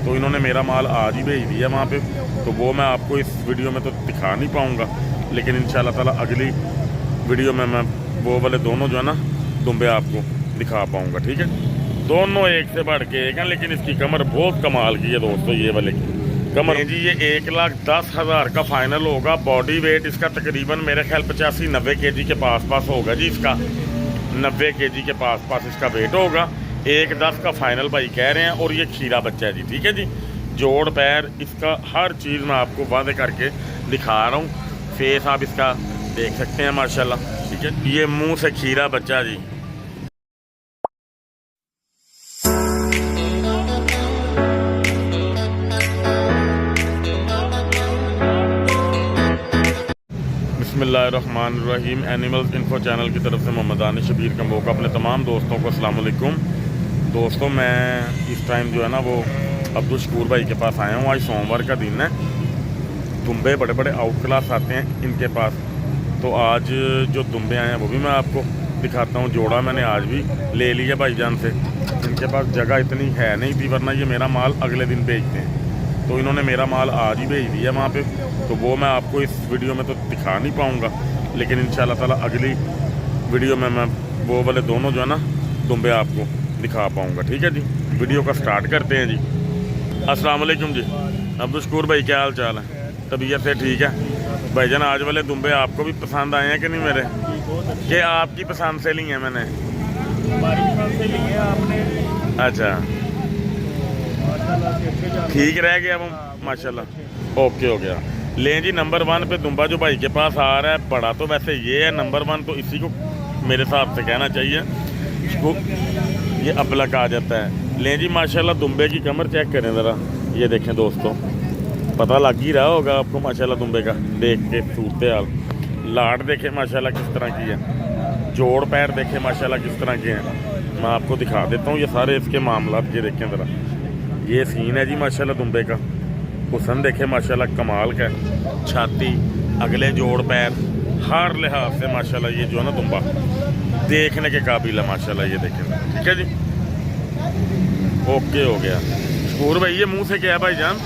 तो इन्होंने मेरा माल आज ही भेज दिया वहाँ पे, तो वो मैं आपको इस वीडियो में तो दिखा नहीं पाऊँगा, लेकिन इंशाल्लाह ताला अगली वीडियो में मैं वो वाले दोनों जो है ना दुम्बे आपको दिखा पाऊँगा। ठीक है, दोनों एक से बढ़ के एक हैं, लेकिन इसकी कमर बहुत कमाल की है दोस्तों। ये वाले की कमर जी ये 1,10,000 का फाइनल होगा। बॉडी वेट इसका तकरीबन मेरे ख्याल 85-90 kg के पास होगा जी। इसका 90 kg के पास इसका वेट होगा। 1,10 का फाइनल भाई कह रहे हैं, और ये खीरा बच्चा है जी। ठीक है जी, जोड़ पैर इसका हर चीज़ मैं आपको वादे करके दिखा रहा हूँ। फेस आप इसका देख सकते हैं माशाल्लाह। ठीक है, ये मुंह से खीरा बच्चा जी। बिस्मिल्लाहिर्रहमानिर्रहीम। एनिमल्स इन्फो चैनल की तरफ से मोहम्मद आनिश शबीर कम्बो का अपने तमाम दोस्तों को अस्सलाम वालेकुम। दोस्तों मैं इस टाइम जो है ना वो अब्दुल शकूर भाई के पास आया हूँ। आज सोमवार का दिन है। दुम्बे बड़े बड़े आउट क्लास आते हैं इनके पास, तो आज जो दुम्बे आए हैं वो भी मैं आपको दिखाता हूँ। जोड़ा मैंने आज भी ले लिया भाईजान से। इनके पास जगह इतनी है नहीं थी, वरना ये मेरा माल अगले दिन भेजते हैं, तो इन्होंने मेरा माल आज ही भेज दिया वहाँ पे, तो वो मैं आपको इस वीडियो में तो दिखा नहीं पाऊँगा, लेकिन इंशाल्लाह ताला अगली वीडियो में मैं वो वाले दोनों जो है ना दुम्बे आपको दिखा पाऊँगा। ठीक है जी, वीडियो का स्टार्ट करते हैं जी। अस्सलाम वालेकुम जी। अब्दुल शकूर भाई क्या हाल चाल है? तबीयत से ठीक है भाईजान? आज वाले दुम्बे आपको भी पसंद आए हैं कि नहीं मेरे? कि आपकी पसंद से लिए हैं मैंने? हमारी पसंद से लिए आपने। अच्छा, ठीक रह गया वो माशाल्लाह। ओके हो गया। लें जी, नंबर 1 पे दुम्बा जो भाई के पास आ रहा है, बड़ा तो वैसे ये है नंबर 1, तो इसी को मेरे हिसाब से कहना चाहिए। इसको ये अबलक आ जाता है। लें जी माशाल्लाह, दुम्बे की कमर चेक करें ज़रा। ये देखें दोस्तों, पता लग ही रहा होगा आपको माशाल्लाह दुम्बे का देख के सूरत हाल। लाट देखे माशाल्लाह किस तरह की है, जोड़ पैर देखे माशाल्लाह किस तरह के हैं। मैं आपको दिखा देता हूँ ये सारे इसके मामला। ये देखें ज़रा, ये सीन है जी माशाल्लाह दुम्बे का। हुसन देखे माशाल्लाह कमाल का है। छाती, अगले जोड़ पैर, हर लिहाज से माशाल्लाह ये जो है ना दुम्बा देखने के काबिल है माशाल्लाह। ये देखें, ठीक है जी, ओके हो गया। शकूर भाई ये मुंह से क्या है भाईजान?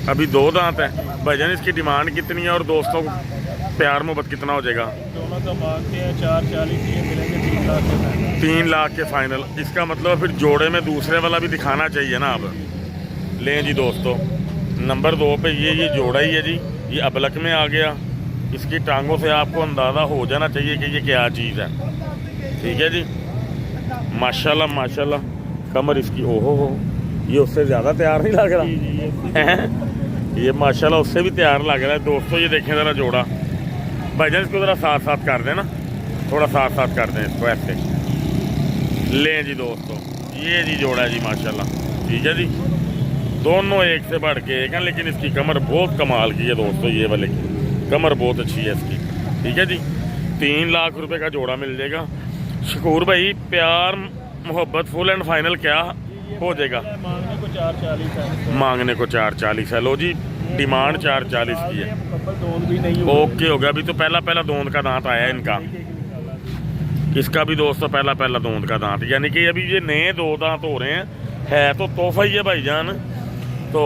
अभी 2 दांत है भाईजान। इसकी डिमांड कितनी है और दोस्तों को प्यार मोहब्बत कितना हो जाएगा? दोनों का मांगते हैं 440 ये मिलेंगे 3 लाख के। 3 लाख के फाइनल। इसका मतलब फिर जोड़े में दूसरे वाला भी दिखाना चाहिए ना अब। लें जी दोस्तों, नंबर 2 पे ये जोड़ा ही है जी। ये अबलक में आ गया। इसकी टांगों से आपको अंदाज़ा हो जाना चाहिए कि ये क्या चीज़ है। ठीक है जी, माशाल्लाह माशाल्लाह। कमर इसकी ओहो हो, ये उससे ज़्यादा तैयार नहीं लग रहा ये माशाल्लाह उससे भी तैयार लग रहा है दोस्तों। ये देखें ज़रा जोड़ा भाईजान, इसको ज़रा साथ कर दें ना, थोड़ा साथ कर दें इसको ऐसे। लें जी दोस्तों, ये जी जोड़ा है जी माशाल्लाह। ठीक है जी, दोनों एक से बढ़ के एक हैं, लेकिन इसकी कमर बहुत कमाल की है दोस्तों। ये वाले की कमर बहुत अच्छी है इसकी। ठीक है जी, 3 लाख रुपए का जोड़ा मिल जाएगा। शकूर भाई प्यार मोहब्बत फुल एंड फाइनल क्या हो जाएगा? मांगने को 440 है। मांगने को 440 है। लो जी, डिमांड 440 की है। भी नहीं ओके हो गया। अभी तो पहला दोंद का दांत आया है इनका। इसका भी दोस्तों पहला दोंद का दांत, यानी कि अभी ये नए 2 दांत हो रहे हैं। है तो तोहफा ही है भाईजान, तो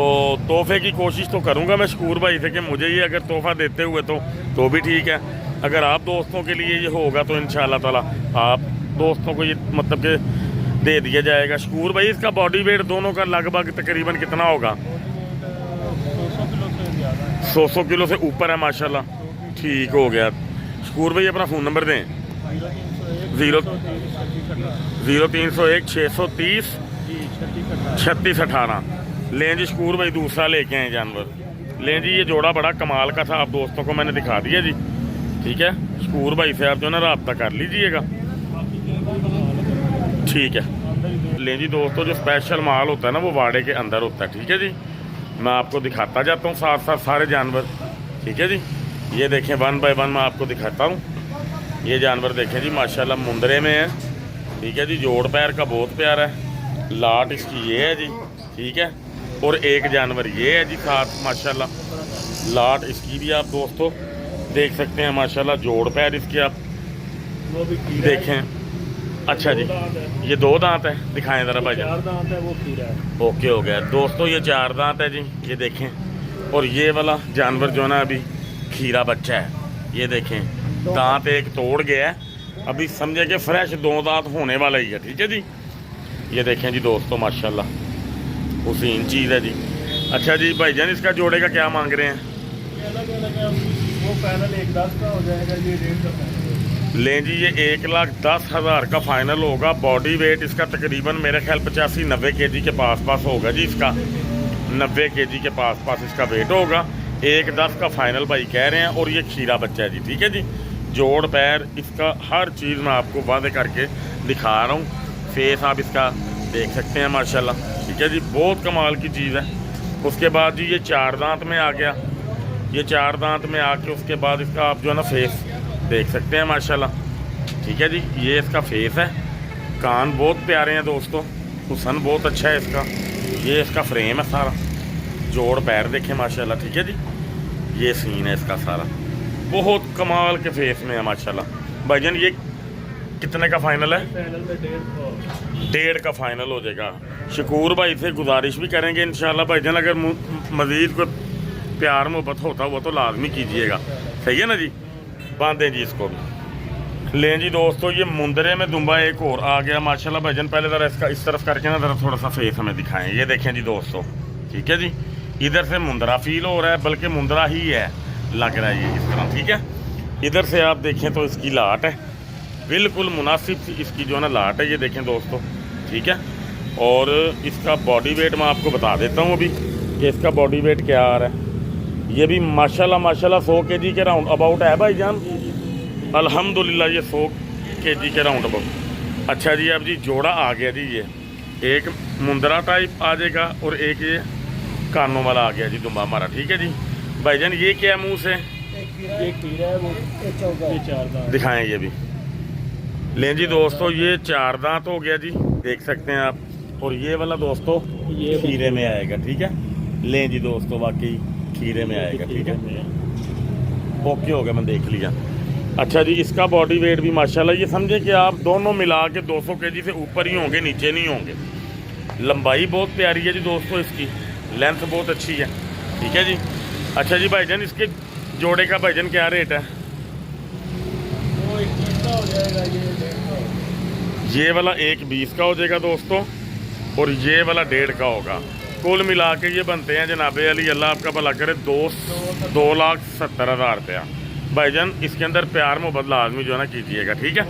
तोहफे की कोशिश तो करूंगा मैं शकूर भाई से कि मुझे ये अगर तोहफा देते हुए तो भी ठीक है। अगर आप दोस्तों के लिए ये होगा तो इंशाल्लाह ताला आप दोस्तों को ये मतलब कि दे दिया जाएगा। शकूर भाई इसका बॉडी वेट दोनों का लगभग तकरीबन कितना होगा? 100 किलो से ऊपर है माशाल्लाह। ठीक हो गया। शकूर भाई अपना फ़ोन नंबर दें। 0301 630 36 18। लें जी शकूर भाई दूसरा लेके आए जानवर। लें जी, ये जोड़ा बड़ा कमाल का था, आप दोस्तों को मैंने दिखा दिया जी। ठीक है, शकूर भाई से आप जो है ना रब्ता कर लीजिएगा। ठीक है। लें जी दोस्तों, जो स्पेशल माल होता है ना वो वाड़े के अंदर होता है। ठीक है जी, मैं आपको दिखाता जाता हूँ साथ सारे जानवर। ठीक है जी, ये देखें 1 बाय 1 मैं आपको दिखाता हूँ। ये जानवर देखें जी माशाल्लाह मुंदरे में है। ठीक है जी, जोड़ पैर का बहुत प्यारा है। लाट इसकी ये है जी। ठीक है, और एक जानवर ये है जी साथ माशाल्लाह। लाट इसकी भी आप दोस्तों देख सकते हैं माशाल्लाह। जोड़ पैर इसके आप वो भी देखें। अच्छा जी, दो दांत है। ये 2 दांत है, दिखाएं ज़रा भाई। 4 दांत है, वो खीरा है। ओके हो गया दोस्तों, ये 4 दांत है जी, ये देखें। और ये वाला जानवर जो है ना अभी खीरा बच्चा है, ये देखें दांत एक तोड़ गया है, अभी समझे कि फ्रेश 2 दांत होने वाला ही है। ठीक है जी, ये देखें जी दोस्तों माशाल्लाह हुसीन चीज़ है जी। अच्छा जी भाईजान, इसका जोड़े का क्या मांग रहे हैं? ये अलग अलग है, वो फाइनल 1,10 का हो जाएगा, ये 1.5 का फाइनल। लें जी, ये 1,10,000 का फाइनल होगा। बॉडी वेट इसका तकरीबन मेरे ख्याल 85-90 केजी के पास होगा जी। इसका 90 केजी के पास इसका वेट होगा। 1,10 का फाइनल भाई कह रहे हैं, और ये खीरा बच्चा है जी। ठीक है जी, जोड़ पैर इसका हर चीज़ मैं आपको वादे करके दिखा रहा हूँ। फेस आप इसका देख सकते हैं माशाल्लाह। ठीक है जी, बहुत कमाल की चीज़ है। उसके बाद जी ये 4 दांत में आ गया, ये 4 दांत में आके उसके बाद इसका आप जो है ना फेस देख सकते हैं माशाल्लाह। ठीक है जी, ये इसका फेस है। कान बहुत प्यारे हैं दोस्तों, हुसन बहुत अच्छा है इसका। ये इसका फ्रेम है सारा, जोड़ पैर देखें माशाल्लाह। ठीक है जी, ये सीन है इसका सारा, बहुत कमाल के फेस में है माशाल्लाह। भाईजान ये कितने का फाइनल है? फाइनल में 1.5 का फाइनल हो जाएगा। शकूर भाई से गुजारिश भी करेंगे इंशाल्लाह भाईजान, अगर मज़ीद कोई प्यार मोहब्बत होता हुआ तो लाजमी कीजिएगा। सही है ना जी, बांधें जी इसको भी। लें जी दोस्तों, ये मुंदरे में दुम्बा एक और आ गया माशाल्लाह। भाईजान पहले ज़रा इसका इस तरफ करके ना ज़रा थोड़ा सा फेस हमें दिखाएं। ये देखें जी दोस्तों, ठीक है जी, इधर से मुंदरा फील हो रहा है, बल्कि मुंदरा ही है लग रहा है ये इस तरह। ठीक है, इधर से आप देखें तो इसकी लाट है, बिल्कुल मुनासिब सी इसकी जो है ना लाट है, ये देखें दोस्तों। ठीक है, और इसका बॉडी वेट मैं आपको बता देता हूँ अभी कि इसका बॉडी वेट क्या आ रहा है। ये भी माशाल्लाह 100 केजी के राउंड अबाउट है भाईजान, अल्हम्दुलिल्लाह ये 100 केजी के राउंड अबाउट। अच्छा जी, अब जी जोड़ा आ गया जी, ये एक मुंदरा टाइप आ जाएगा और एक ये कानों वाला आ गया जी दुम्बा हमारा। ठीक है जी भाईजान, ये क्या मुँह से ये खीरा है, वो ये 4 दांत दिखाएं ये भी। लें जी दोस्तों, ये 4 दांत हो गया जी, देख सकते हैं आप। और ये वाला दोस्तों ये खीरे में आएगा। ठीक है, लें जी दोस्तों, वाकई खीरे में आएगा। ठीक है, ओके हो गया, मैं देख लिया। अच्छा जी, इसका बॉडी वेट भी माशाल्लाह ये समझे कि आप दोनों मिला के 200 केजी से ऊपर ही होंगे, नीचे नहीं होंगे। लंबाई बहुत प्यारी है जी दोस्तों, इसकी लेंथ बहुत अच्छी है। ठीक है जी। अच्छा जी भाईजान, इसके जोड़े का भाईजान क्या रेट है? वो 21 का हो जाएगा, ये 1.5 का होगा। ये वाला 1,20 का हो जाएगा दोस्तों, और ये वाला 1.5 का होगा। कुल मिला के ये बनते हैं जनाबे अली, अल्लाह आपका भला करे, 2,70,000 रुपया। भाईजान इसके अंदर प्यार मोहब्बत लाजमी जो है ना कीजिएगा। ठीक है,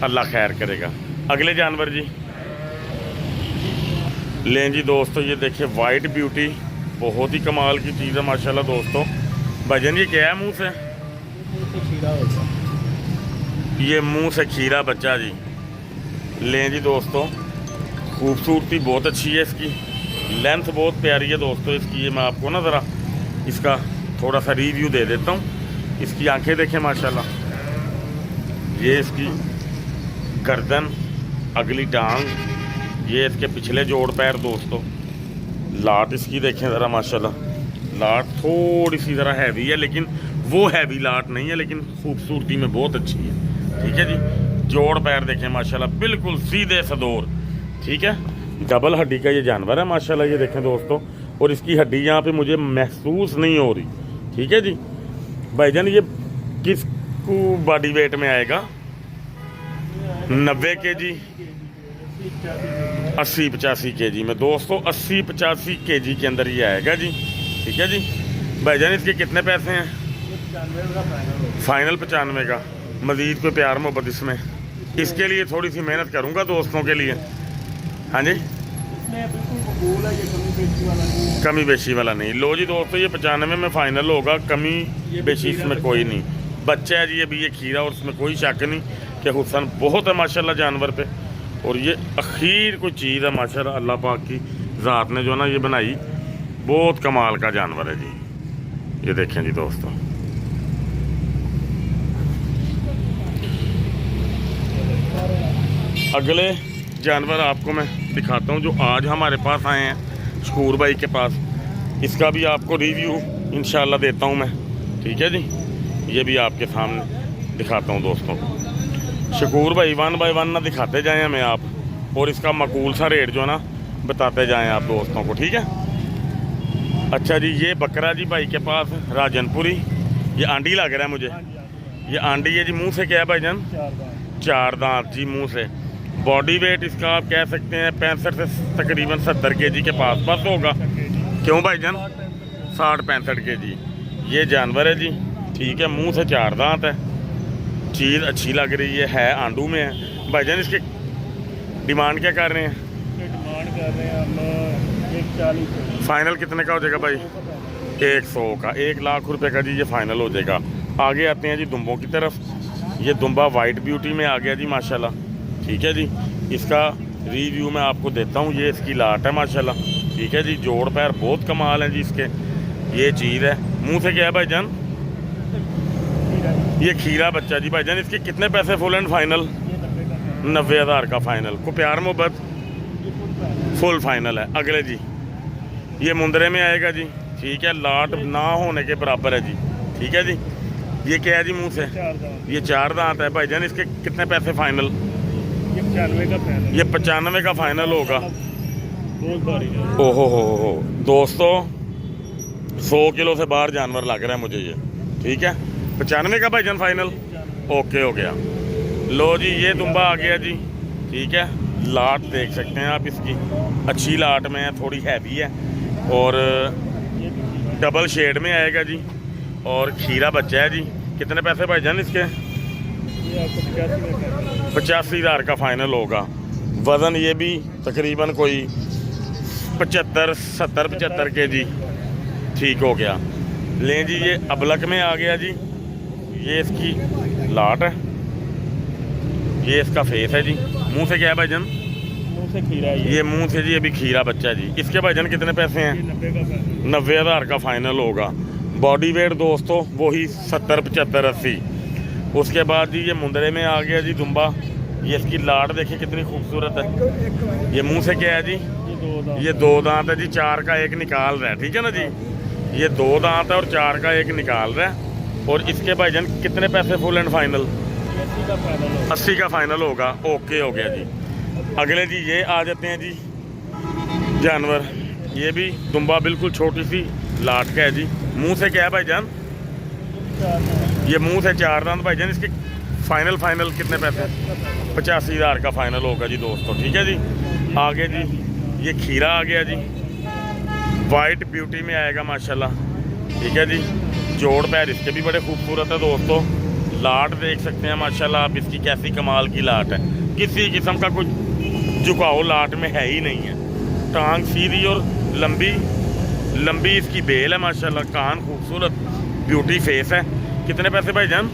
अल्लाह खैर करेगा। अगले जानवर जी लें जी दोस्तों, ये देखिए वाइट ब्यूटी, बहुत ही कमाल की चीज़ है माशाल्लाह दोस्तों। भाईजान ये क्या है मुँह से? खीरा होगा, ये मुँह से खीरा बच्चा जी। लें जी दोस्तों, खूबसूरती बहुत अच्छी है इसकी, लेंथ बहुत प्यारी है दोस्तों इसकी। ये मैं आपको ना ज़रा इसका थोड़ा सा रिव्यू दे देता हूँ। इसकी आंखें देखें माशाल्लाह, ये इसकी गर्दन, अगली टांग, ये इसके पिछले जोड़ पैर दोस्तों। लाट इसकी देखें ज़रा माशाल्लाह, लाट थोड़ी सी ज़रा हैवी है, लेकिन वो हैवी लाट नहीं है, लेकिन खूबसूरती में बहुत अच्छी है। ठीक है जी, जोड़ पैर देखें माशाल्लाह, बिल्कुल सीधे सदोर। ठीक है, डबल हड्डी का ये जानवर है माशाल्लाह, ये देखें दोस्तों। और इसकी हड्डी यहाँ पे मुझे महसूस नहीं हो रही। ठीक है जी भाईजान, ये किस को बॉडी वेट में आएगा? 90 केजी, 80-85 केजी में दोस्तों, 80-85 केजी के अंदर ये आएगा जी। ठीक है जी भाईजान, इसके कितने पैसे हैं? 95 का फाइनल होगा। फाइनल 95 का। मज़ीद कोई प्यार मोहब्बत इसमें? इसके लिए थोड़ी सी मेहनत करूँगा दोस्तों के लिए। हाँ जी, इसमें बिल्कुल कबूल है, ये कमी बेची वाला नहीं है। कमी बेची वाला नहीं। लो जी दोस्तों, ये 95 में फ़ाइनल होगा, कमी बेची इसमें कोई नहीं। बच्चा है जी अभी ये खीरा, और उसमें कोई शक नहीं कि हुसन बहुत है माशाल्लाह जानवर पे। और ये अखीर कोई चीज़ है माशाल्लाह, अल्लाह पाक की ज़ात ने जो ना ये बनाई, बहुत कमाल का जानवर है जी। ये देखें जी दोस्तों, अगले जानवर आपको मैं दिखाता हूँ जो आज हमारे पास आए हैं शकूर भाई के पास। इसका भी आपको रिव्यू इंशाल्लाह देता हूँ मैं। ठीक है जी, ये भी आपके सामने दिखाता हूँ दोस्तों। शकूर भाई 1 बाय 1 ना दिखाते जाएं हमें आप, और इसका माकूल सा रेट जो है ना बताते जाएं आप दोस्तों को, ठीक है। अच्छा जी, ये बकरा जी भाई के पास राजनपुरी, ये आंडी लग रहा है मुझे, ये आंडी है जी। मुंह से क्या है भाईजान? 4 दांत जी मुंह से। बॉडी वेट इसका आप कह सकते हैं 65 से तकरीबन 70 केजी के पास होगा। क्यों भाईजान? 60-65 केजी ये जानवर है जी, ठीक है। मुंह से 4 दांत है, चीज़ अच्छी लग रही है आंडू में है। भाईजान इसके डिमांड क्या कर रहे हैं? डिमांड कर रहे हैं हम 140। फाइनल कितने का हो जाएगा भाई? 100 का, 1 लाख रुपए का जी ये फाइनल हो जाएगा। आगे आते हैं जी दुम्बों की तरफ। ये दुम्बा वाइट ब्यूटी में आ गया जी माशाल्लाह, ठीक है जी। इसका रिव्यू मैं आपको देता हूँ। ये इसकी लाट है माशाल्लाह, ठीक है जी। जोड़ पैर बहुत कमाल है जी इसके। ये चीज़ है। मुंह से क्या है भाईजान? ये खीरा बच्चा जी भाईजान। इसके कितने पैसे फुल एंड फाइनल? 90,000 का फाइनल। को प्यार मोहब्बत फुल फाइनल है। अगले जी, ये मुंदरे में आएगा जी, ठीक है। लाट ना होने के बराबर है जी, ठीक है जी। ये क्या है जी? मुंह से ये 4 दांत है भाईजान। इसके कितने पैसे फाइनल? ये 95 का फाइनल। ये 95 का फाइनल होगा। बहुत भारी है। ओहो हो दोस्तों, 100 किलो से बाहर जानवर लग रहा है मुझे ये, ठीक है। 95 का भाईजान फाइनल। ओके हो गया। लो जी, ये दुम्बा आ गया जी, ठीक है। लाट देख सकते हैं आप इसकी, अच्छी लाट में है, थोड़ी हैवी है और डबल शेड में आएगा जी। और खीरा बच्चा है जी। कितने पैसे भाईजान इसके? ये आपको 85,000 का फाइनल होगा। वज़न ये भी तकरीबन कोई 75 के जी, ठीक हो गया। लें जी, ये अबलक में आ गया जी। ये इसकी लाट है, ये इसका फेस है जी। मुंह से क्या है भाईजान? मुंह से खीरा है ये मुंह से जी अभी खीरा बच्चा जी। इसके भाईजान कितने पैसे हैं? 90 का फाइनल। 90,000 का फाइनल होगा। बॉडी वेट दोस्तों वही 70, 75, 80। उसके बाद जी ये मुंदरे में आ गया जी दुम्बा। ये इसकी लाट देखिए कितनी खूबसूरत है। ये मुंह से क्या है जी? ये 2 दांत है जी, 4 का 1 निकाल रहा है, ठीक है ना जी। ये 2 दांत है और 4 का 1 निकाल रहा है। और इसके भाईजान कितने पैसे फुल एंड फाइनल? 80 का फाइनल होगा। ओके हो गया जी। अगले जी, ये आ जाते हैं जी जानवर। ये भी दुम्बा बिल्कुल छोटी सी लाट का है जी। मुंह से क्या है भाईजान? ये मुंह से 4 दांत भाईजान। इसके फाइनल कितने पैसे? 85,000 का फाइनल होगा जी दोस्तों, ठीक है जी। आगे जी, ये खीरा आ गया जी, वाइट ब्यूटी में आएगा माशाल्लाह, ठीक है जी। जोड़ पैर इसके भी बड़े खूबसूरत है दोस्तों। लाट देख सकते हैं माशाल्लाह आप इसकी, कैसी कमाल की लाट है। किसी किस्म का कुछ झुकाव लाट में है ही नहीं है। टांग सीधी और लंबी इसकी बेल है माशाल्लाह। कान खूबसूरत, ब्यूटी फेस है। कितने पैसे भाईजान?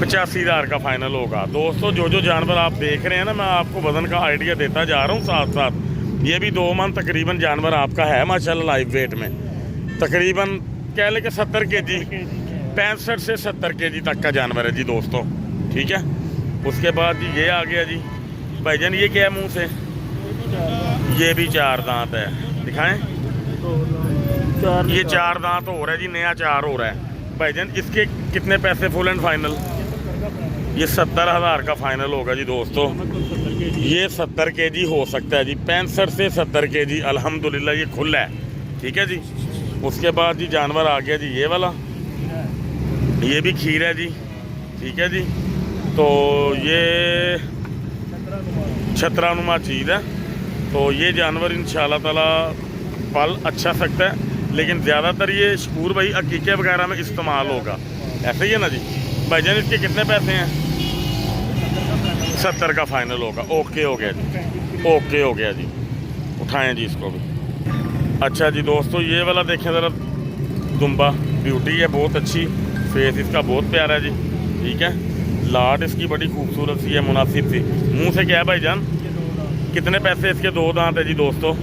85,000 का फाइनल होगा दोस्तों। जो जानवर आप देख रहे हैं ना, मैं आपको वजन का आइडिया देता जा रहा हूँ साथ साथ। ये भी 2 मन तकरीबन जानवर आपका है माशाल्लाह लाइव वेट में। तकरीबन कह लें कि 70 केजी, 65 से 70 केजी तक का जानवर है जी दोस्तों, ठीक है। उसके बाद जी ये आ गया जी भाईजान। ये क्या है मुंह से? ये भी 4 दांत है, दिखाएं। ये 4 दांत हो रहा है जी, नया 4 हो रहा है भाईजान। इसके कितने पैसे फुल एंड फाइनल? ये 70,000 का फाइनल होगा जी दोस्तों। ये 70 केजी हो सकता है जी, 65 से 70 केजी अल्हम्दुलिल्लाह ये खुला है, ठीक है जी। उसके बाद जी जानवर आ गया जी ये वाला। ये भी खीर है जी, ठीक है जी। तो ये छतरानुमा चीज़ है। तो ये जानवर इंशाल्लाह ताला पल अच्छा सकता है, लेकिन ज़्यादातर ये शकूर भाई अकीके वगैरह में इस्तेमाल होगा, ऐसे ही है ना जी। भाईजान इसके कितने पैसे हैं? 70 का फाइनल होगा। ओके हो गया जी, ओके हो गया जी। उठाएं जी इसको भी। अच्छा जी दोस्तों, ये वाला देखें ज़रा, दुम्बा ब्यूटी है बहुत अच्छी, फेस इसका बहुत प्यारा है जी, ठीक है। लाट इसकी बड़ी खूबसूरत सी है, मुनासिब सी। मुंह से क्या है भाईजान? कितने पैसे इसके? 2 दांत है जी दोस्तों।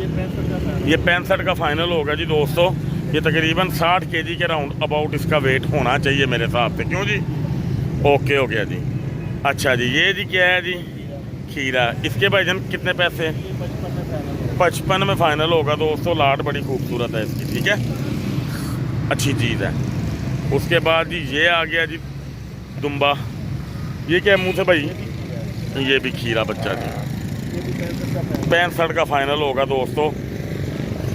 ये 65 का फाइनल होगा जी दोस्तों। ये तकरीबन 60 केजी के राउंड अबाउट इसका वेट होना चाहिए मेरे हिसाब से, क्यों जी? ओके हो गया जी। अच्छा जी, ये जी क्या है जी? खीरा। इसके भाईजान कितने पैसे? 55 में फाइनल होगा दोस्तों। लाट बड़ी खूबसूरत है इसकी, ठीक है, अच्छी चीज़ है। उसके बाद जी ये आ गया जी दुम्बा, ये क्या है मुँह से भाई? ये भी खीरा बच्चा जी, ये भी 65 का पैन। 65 का फाइनल होगा दोस्तों।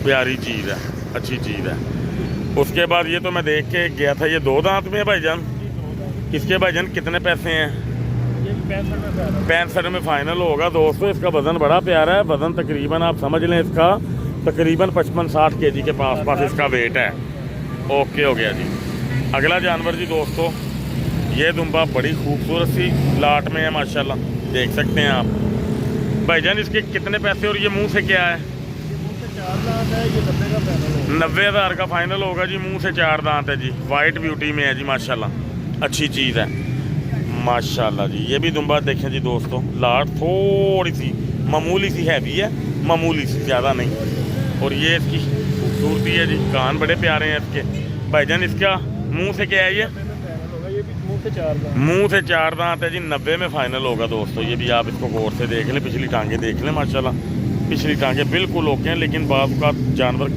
प्यारी चीज़ है, अच्छी चीज़ है। उसके बाद ये तो मैं देख के गया था, ये 2 दांत में है भाईजान। इसके भाईजान कितने पैसे हैं? ये भी 65 में पैन है। 65 में फाइनल होगा दोस्तों। इसका वज़न बड़ा प्यारा है, वज़न तकरीबन आप समझ लें इसका तकरीबन 55-60 केजी के पास इसका वेट है। ओके हो गया जी। अगला जानवर जी दोस्तों, ये दुम्बा बड़ी खूबसूरत सी लाट में है माशाल्लाह, देख सकते हैं आप। भाईजान इसके कितने पैसे और ये मुंह से क्या है? ये मुंह से 4 दांत है, ये 90 का पैनल है। 90,000 का फाइनल होगा जी। मुंह से 4 दांत है जी, वाइट ब्यूटी में है जी माशाल्लाह, अच्छी चीज़ है माशाल्लाह जी। ये भी दुम्बा देखें जी दोस्तों, लाट थोड़ी सी मामूली सी हैवी है, मामूली सी, ज़्यादा नहीं। और ये इसकी खूबसूरती है जी, कान बड़े प्यारे हैं इसके। भाईजान इसका मुंह से क्या है? ये पैनल होगा, ये भी मुंह से 4 दांत। मुंह से 4 दांत है जी, 90 में फाइनल होगा दोस्तों। ये भी आप इसको गौर से देख लें, पिछली टांगे देख लें माशाल्लाह, पिछली टांगे बिल्कुल ओके हैं, लेकिन बाज़ का जानवर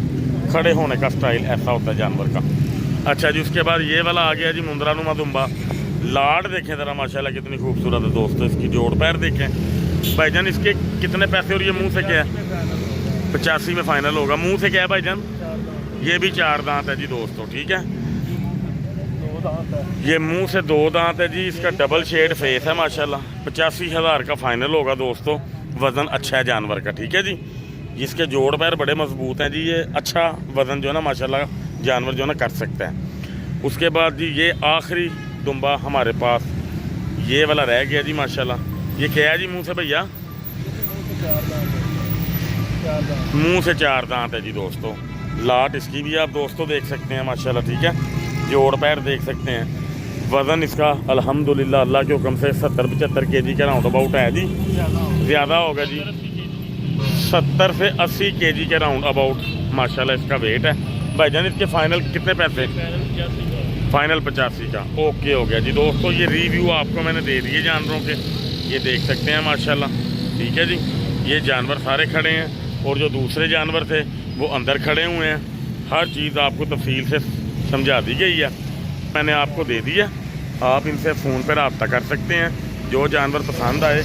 खड़े होने का स्टाइल ऐसा होता है जानवर का। अच्छा जी, उसके बाद ये वाला आ गया जी मुंदरानुमा दुम्बा। लाट देखें ज़रा माशाल्लाह कितनी खूबसूरत है दोस्तों। इसकी जोड़ पैर देखें भाईजान, इसके कितने पैसे और ये मुँह से क्या है? 85 में फाइनल होगा। मुँह से क्या है भाईजान? 4 दांत। ये भी 4 दांत है जी दोस्तों, ठीक है। 2 दांत है। ये मुंह से 2 दांत है जी। इसका डबल शेड फेस है माशाल्लाह। 85,000 का फाइनल होगा दोस्तों। वज़न अच्छा है जानवर का, ठीक है जी। इसके जोड़ पैर बड़े मजबूत हैं जी। ये अच्छा वज़न जो है ना माशाल्लाह जानवर जो है ना कर सकता है। उसके बाद जी ये आखिरी दुम्बा हमारे पास ये वाला रह गया जी माशाल्लाह। ये क्या है जी मुँह से भैया? मुंह से 4 दांत है। 4 दांत। मुँह से 4 दांत है जी दोस्तों। लाट इसकी भी आप दोस्तों देख सकते हैं माशाल्लाह, ठीक है। जोड़ पैर देख सकते हैं। वज़न इसका अल्हम्दुलिल्लाह अल्लाह के हुक्म से 70-75 केजी के राउंड अबाउट है जी। ज़्यादा होगा जी, 70 से 80 केजी के राउंड अबाउट माशाल्लाह इसका वेट है। भाईजान इसके फाइनल कितने पैसे? फाइनल 85 का। ओके हो गया जी दोस्तों। ये रिव्यू आपको मैंने दे दिए जानवरों के, ये देख सकते हैं माशाल्लाह, ठीक है जी। ये जानवर सारे खड़े हैं और जो दूसरे जानवर थे वो अंदर खड़े हुए हैं। हर चीज़ आपको तफसील से समझा दी गई है, मैंने आपको दे दिया। आप इनसे फ़ोन पर रब्ता कर सकते हैं। जो जानवर पसंद आए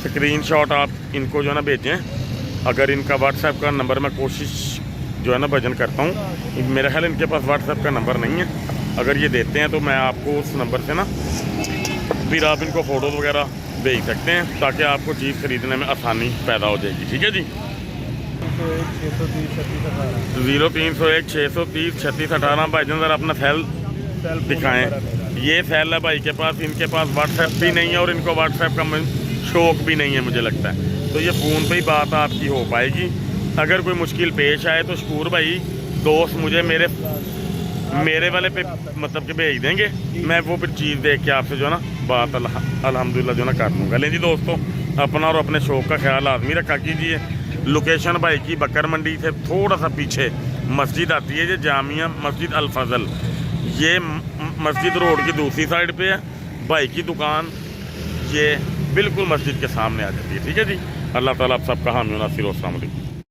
स्क्रीनशॉट आप इनको जो है ना भेजें। अगर इनका व्हाट्सएप का नंबर मैं कोशिश जो है ना भजन करता हूँ, मेरा ख्याल इनके पास व्हाट्सएप का नंबर नहीं है। अगर ये देते हैं तो मैं आपको उस नंबर से ना फिर आप इनको फ़ोटो वगैरह भेज सकते हैं, ताकि आपको चीज़ ख़रीदने में आसानी पैदा हो जाएगी, ठीक है जी। 0301 630 36 18। भाईजान ज़रा अपना सेल दिखाएं। ये सेल है भाई के पास, इनके पास व्हाट्सएप भी नहीं है और इनको व्हाट्सएप का शौक भी नहीं है मुझे लगता है। तो ये फ़ोन पे ही बात आपकी हो पाएगी। अगर कोई मुश्किल पेश आए तो शकूर भाई दोस्त मुझे मेरे वाले पे मतलब कि भेज देंगे, मैं वो फिर चीज़ देख के आपसे जो है ना बात अल्हम्दुलिल्लाह जो है ना कर लूँगा। लें जी दोस्तों, अपना और अपने शौक का ख्याल आदमी रखा कीजिए। लोकेशन भाई की बकर मंडी से थोड़ा सा पीछे मस्जिद आती है, ये जामिया मस्जिद अल फजल। ये मस्जिद रोड की दूसरी साइड पे है। भाई की दुकान ये बिल्कुल मस्जिद के सामने आ जाती है, ठीक है जी। अल्लाह ताला आप सबका हामी नासिर। अस्सलाम वालेकुम।